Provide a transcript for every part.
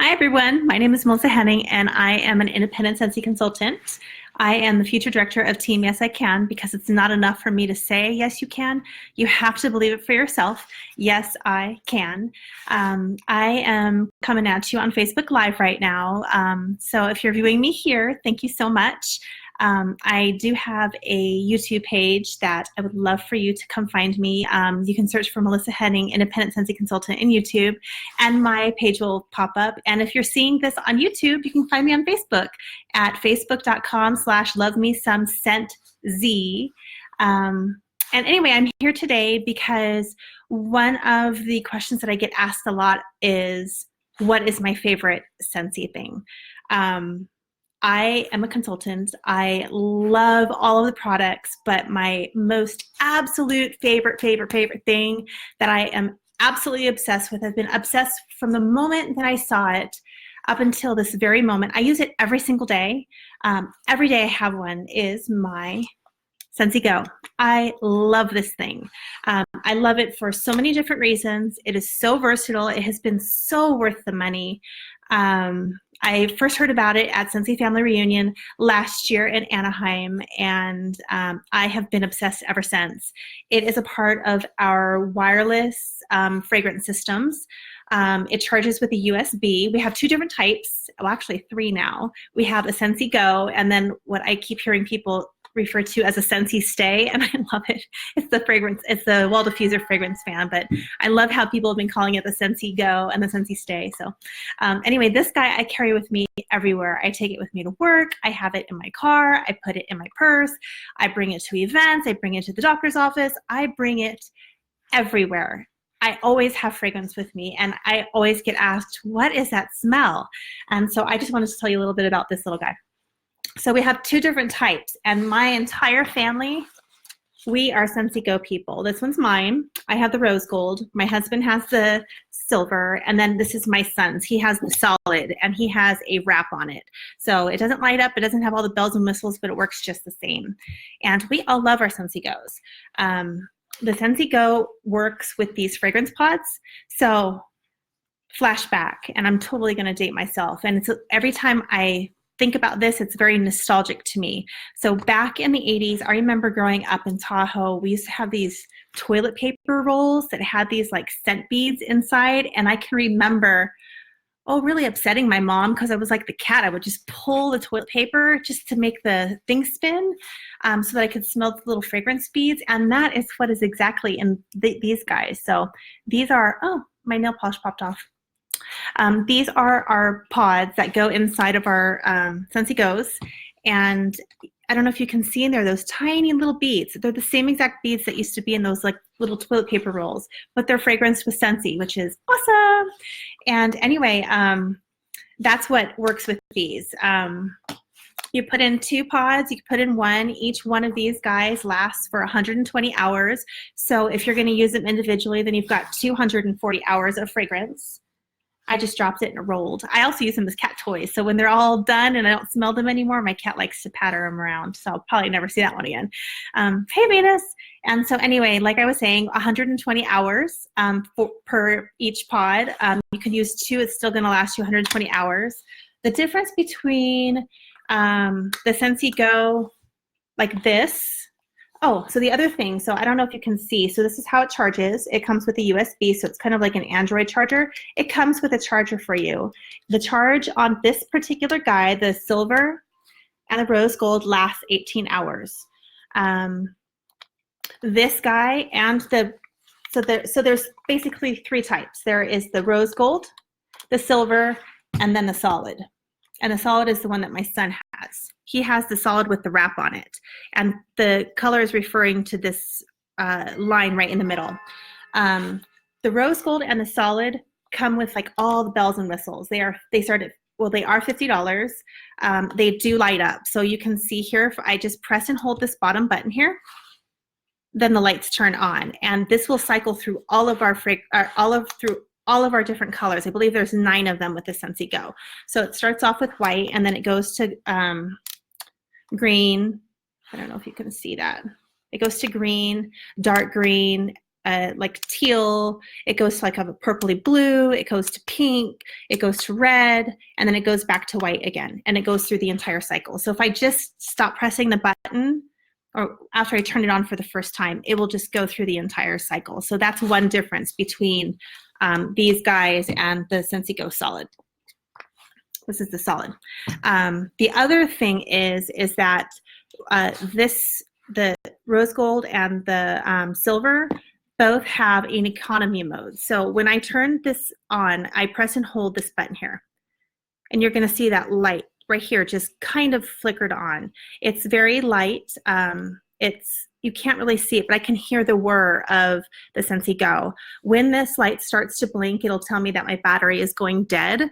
Hi everyone, my name is Melissa Henning and I am an independent Scentsy consultant. I am the future director of Team Yes I Can because it's not enough for me to say yes you can. You have to believe it for yourself. Yes, I can. I am coming at you on Facebook Live right now. So if you're viewing me here, thank you so much. I do have a YouTube page that I would love for you to come find me. You can search for Melissa Henning, Independent Scentsy Consultant in YouTube, and my page will pop up. And if you're seeing this on YouTube, you can find me on Facebook at facebook.com/lovemesomescentz. And anyway, I'm here today because one of the questions that I get asked a lot is, what is my favorite Scentsy thing? I am a consultant. I love all of the products, but my most absolute favorite thing that I am absolutely obsessed with, I've been obsessed from the moment that I saw it up until this very moment. I use it every single day. Every day I have one, is my Scentsy Go. I love this thing. I love it for so many different reasons. It is so versatile. It has been so worth the money. I first heard about it at Scentsy Family Reunion last year in Anaheim, and I have been obsessed ever since. It is a part of our wireless fragrance systems. It charges with a USB. We have two different types, well actually three now. We have a Scentsy Go, and then what I keep hearing people refer to as a Scentsy Stay, and I love it. It's the fragrance, it's the wall diffuser fragrance fan, but I love how people have been calling it the Scentsy Go and the Scentsy Stay. So anyway, this guy I carry with me everywhere. I take it with me to work. I have it in my car. I put it in my purse. I bring it to events. I bring it to the doctor's office. I bring it everywhere. I always have fragrance with me, and I always get asked, what is that smell? And so I just wanted to tell you a little bit about this little guy. So we have two different types, and my entire family, we are Scentsy Go people. This one's mine. I have the rose gold. My husband has the silver, and then this is my son's. He has the solid, and he has a wrap on it. So it doesn't light up. It doesn't have all the bells and whistles, but it works just the same. And we all love our Scentsy Go's. The Scentsy Go works with these fragrance pods. So flashback, and I'm totally going to date myself. And it's, every time I think about this, it's very nostalgic to me. So back in the 80s, I remember growing up in Tahoe, we used to have these toilet paper rolls that had these like scent beads inside. And I can remember, really upsetting my mom because I was like the cat. I would just pull the toilet paper just to make the thing spin so that I could smell the little fragrance beads. And that is what is exactly in these guys. So these are, my nail polish popped off. These are our pods that go inside of our Scentsy Go's, and I don't know if you can see in there those tiny little beads. They're the same exact beads that used to be in those like little toilet paper rolls, but they're fragranced with Scentsy, which is awesome. And anyway, that's what works with these. You put in two pods, you can put in one. Each one of these guys lasts for 120 hours. So if you're going to use them individually, then you've got 240 hours of fragrance. I just dropped it and it rolled. I also use them as cat toys. So when they're all done and I don't smell them anymore, my cat likes to patter them around. So I'll probably never see that one again. Hey, Venus. And so anyway, like I was saying, 120 hours per each pod. You can use two. It's still going to last you 120 hours. The difference between the Scentsy Go like this. So the other thing, so I don't know if you can see, so this is how it charges. It comes with a USB, so it's kind of like an Android charger. It comes with a charger for you. The charge on this particular guy, the silver and the rose gold, lasts 18 hours. This guy and so there's basically three types. There is the rose gold, the silver, and then the solid. And the solid is the one that my son has. He has the solid with the wrap on it. And the color is referring to this line right in the middle. The rose gold and the solid come with like all the bells and whistles. They are $50. They do light up. So you can see here, if I just press and hold this bottom button here, then the lights turn on. And this will cycle through all of our all of our different colors. I believe there's 9 of them with the Scentsy Go. So it starts off with white, and then it goes to green. I don't know if you can see that. It goes to green, dark green, like teal, it goes to like a purpley blue, it goes to pink, it goes to red, and then it goes back to white again, and it goes through the entire cycle. So if I just stop pressing the button, or after I turn it on for the first time, it will just go through the entire cycle. So that's one difference between these guys and the Scentsy Go Solid. This is the solid. The other thing is that the rose gold and the silver both have an economy mode. So when I turn this on, I press and hold this button here, and you're going to see that light right here just kind of flickered on. It's very light. You can't really see it, but I can hear the whir of the Scentsy Go. When this light starts to blink, it'll tell me that my battery is going dead.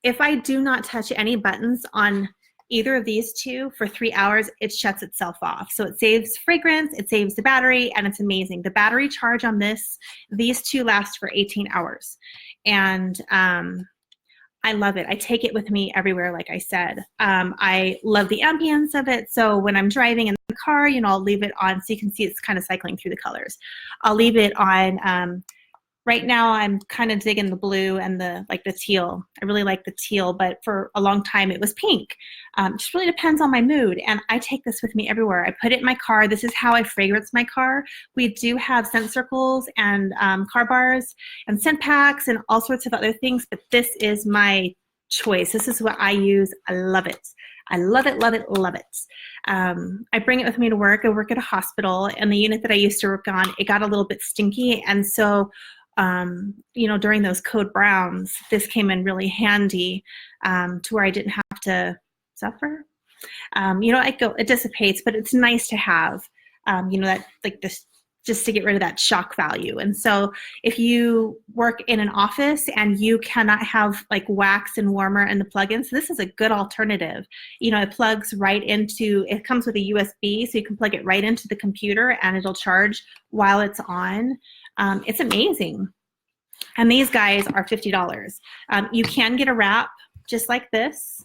If I do not touch any buttons on either of these two for 3 hours, it shuts itself off. So it saves fragrance, it saves the battery, and it's amazing. The battery charge on these two last for 18 hours. And I love it. I take it with me everywhere, like I said. I love the ambience of it. So when I'm driving in the car, you know, I'll leave it on so you can see it's kind of cycling through the colors. I'll leave it on. Right now, I'm kind of digging the blue and the teal. I really like the teal, but for a long time it was pink. It just really depends on my mood, and I take this with me everywhere. I put it in my car. This is how I fragrance my car. We do have scent circles and car bars and scent packs and all sorts of other things, but this is my choice. This is what I use. I love it. I love it, love it, love it. I bring it with me to work. I work at a hospital, and the unit that I used to work on, it got a little bit stinky, and so you know, during those code browns, this came in really handy to where I didn't have to suffer. You know, it dissipates, but it's nice to have, you know, that like this, just to get rid of that shock value. And so if you work in an office and you cannot have like wax and warmer and the plugins, this is a good alternative. You know, it plugs right into, it comes with a USB, so you can plug it right into the computer and it'll charge while it's on. It's amazing. And these guys are $50. You can get a wrap just like this.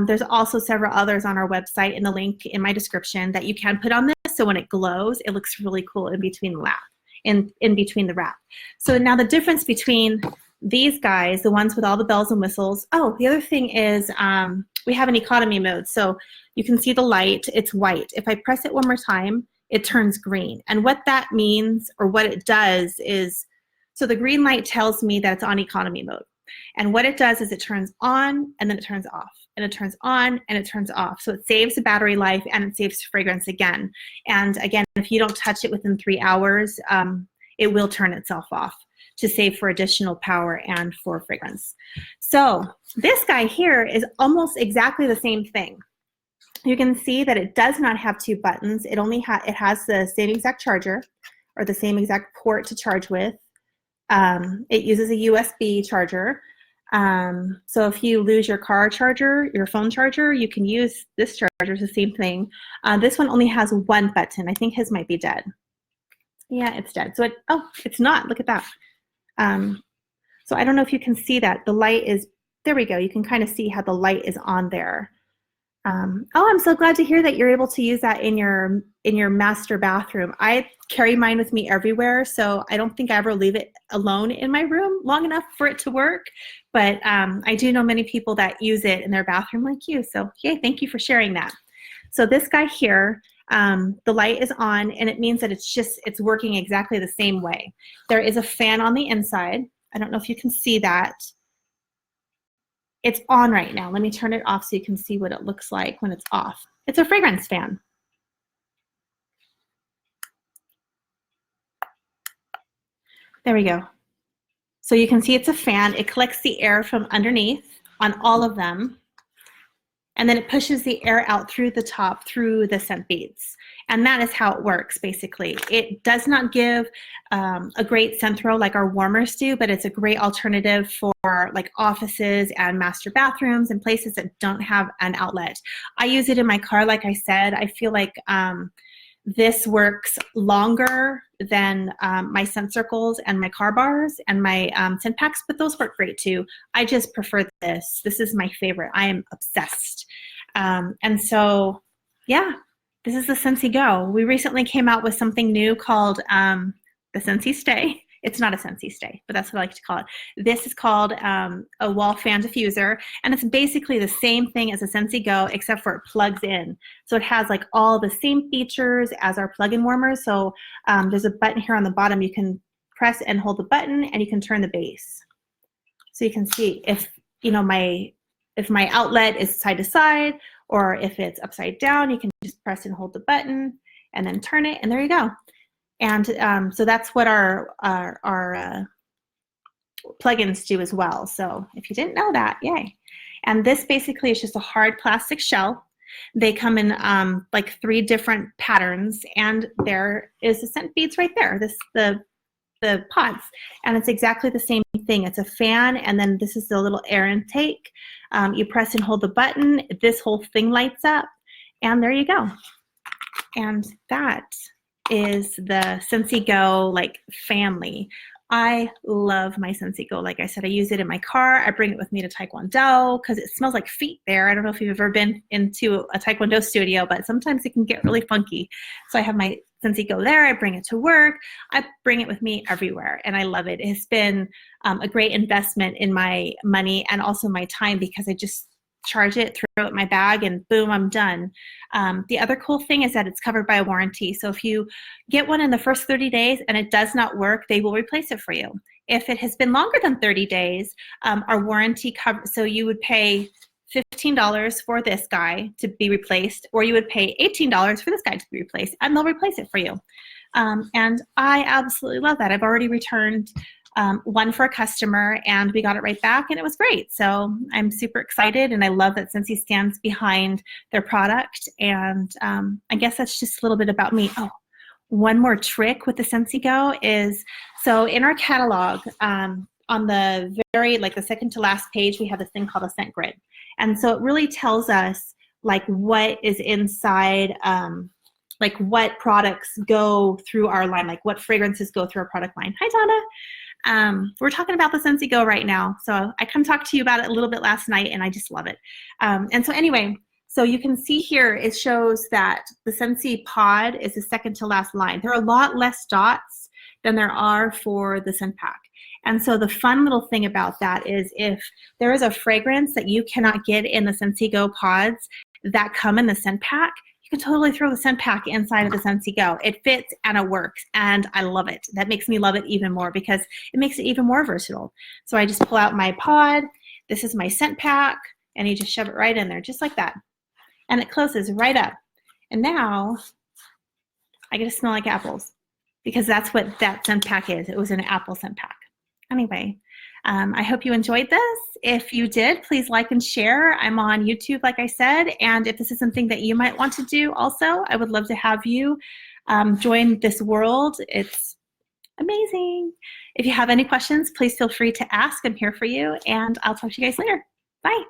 There's also several others on our website in the link in my description that you can put on this, so when it glows, it looks really cool in between the wrap. In between the wrap. So now the difference between these guys, the ones with all the bells and whistles. Oh, the other thing is we have an economy mode. So you can see the light, it's white. If I press it one more time, it turns green. And what that means, or what it does is, so the green light tells me that it's on economy mode. And what it does is it turns on and then it turns off, and it turns on and it turns off. So it saves the battery life and it saves fragrance again. And again, if you don't touch it within 3 hours, it will turn itself off to save for additional power and for fragrance. So this guy here is almost exactly the same thing. You can see that it does not have two buttons. It only it has the same exact charger, or the same exact port to charge with. It uses a USB charger. So if you lose your car charger, your phone charger, you can use this charger. It's the same thing. This one only has one button. I think his might be dead. Yeah, it's dead. So it's not. Look at that. So I don't know if you can see that. The light is, there we go. You can kind of see how the light is on there. Oh, I'm so glad to hear that you're able to use that in your master bathroom. I carry mine with me everywhere, so I don't think I ever leave it alone in my room long enough for it to work. But I do know many people that use it in their bathroom like you. So yay, thank you for sharing that. So this guy here, the light is on, and it means that it's working exactly the same way. There is a fan on the inside. I don't know if you can see that. It's on right now. Let me turn it off so you can see what it looks like when it's off. It's a fragrance fan. There we go. So you can see it's a fan. It collects the air from underneath on all of them, and then it pushes the air out through the top through the scent beads. And that is how it works, basically. It does not give a great scent throw like our warmers do, but it's a great alternative for like offices and master bathrooms and places that don't have an outlet. I use it in my car, like I said. I feel like this works longer than my scent circles and my car bars and my scent packs, but those work great too. I just prefer this. This is my favorite. I am obsessed. And so, yeah. This is the Scentsy Go. We recently came out with something new called the Scentsy Stay. It's not a Scentsy Stay, but that's what I like to call it. This is called a wall fan diffuser, and it's basically the same thing as a Scentsy Go, except for it plugs in. So it has like all the same features as our plug-in warmers. So there's a button here on the bottom. You can press and hold the button, and you can turn the base. So you can see if if my outlet is side to side, or if it's upside down, you can just press and hold the button and then turn it, and there you go. And so that's what our plugins do as well. So if you didn't know that, yay. And this basically is just a hard plastic shell. They come in like 3 different patterns, and there is the scent beads right there. The pods, and it's exactly the same thing. It's a fan, and then this is the little air intake. You press and hold the button, this whole thing lights up, and there you go. And that is the Scentsy Go like family. I love my Scentsy Go. Like I said, I use it in my car. I bring it with me to Taekwondo because it smells like feet there. I don't know if you've ever been into a Taekwondo studio, but sometimes it can get really funky. So I have my Scentsy Go there. I bring it to work. I bring it with me everywhere, and I love it. It's been a great investment in my money and also my time, because I just charge it, throw it in my bag, and boom, I'm done. The other cool thing is that it's covered by a warranty. So if you get one in the first 30 days and it does not work, they will replace it for you. If it has been longer than 30 days, our warranty covers, so you would pay $15 for this guy to be replaced, or you would pay $18 for this guy to be replaced, and they'll replace it for you. And I absolutely love that. I've already returned one for a customer, and we got it right back, and it was great. So I'm super excited, and I love that Scentsy stands behind their product. And I guess that's just a little bit about me. Oh, one more trick with the Scentsy Go is, so in our catalog, on the very, like the second to last page, we have this thing called a scent grid. And so it really tells us like what is inside, like what products go through our line, like what fragrances go through our product line. Hi, Donna. We're talking about the Scentsy Go right now. So I come talk to you about it a little bit last night, and I just love it. And so anyway, so you can see here, it shows that the Scentsy pod is the second to last line. There are a lot less dots than there are for the scent pack. And so the fun little thing about that is, if there is a fragrance that you cannot get in the Scentsy Go pods that come in the scent pack, you can totally throw the scent pack inside of the Scentsy Go. It fits and it works, and I love it. That makes me love it even more, because it makes it even more versatile. So I just pull out my pod. This is my scent pack, and you just shove it right in there, just like that. And it closes right up. And now I get to smell like apples, because that's what that scent pack is. It was an apple scent pack. Anyway, I hope you enjoyed this. If you did, please like and share. I'm on YouTube, like I said, and if this is something that you might want to do also, I would love to have you join this world. It's amazing. If you have any questions, please feel free to ask. I'm here for you, and I'll talk to you guys later. Bye.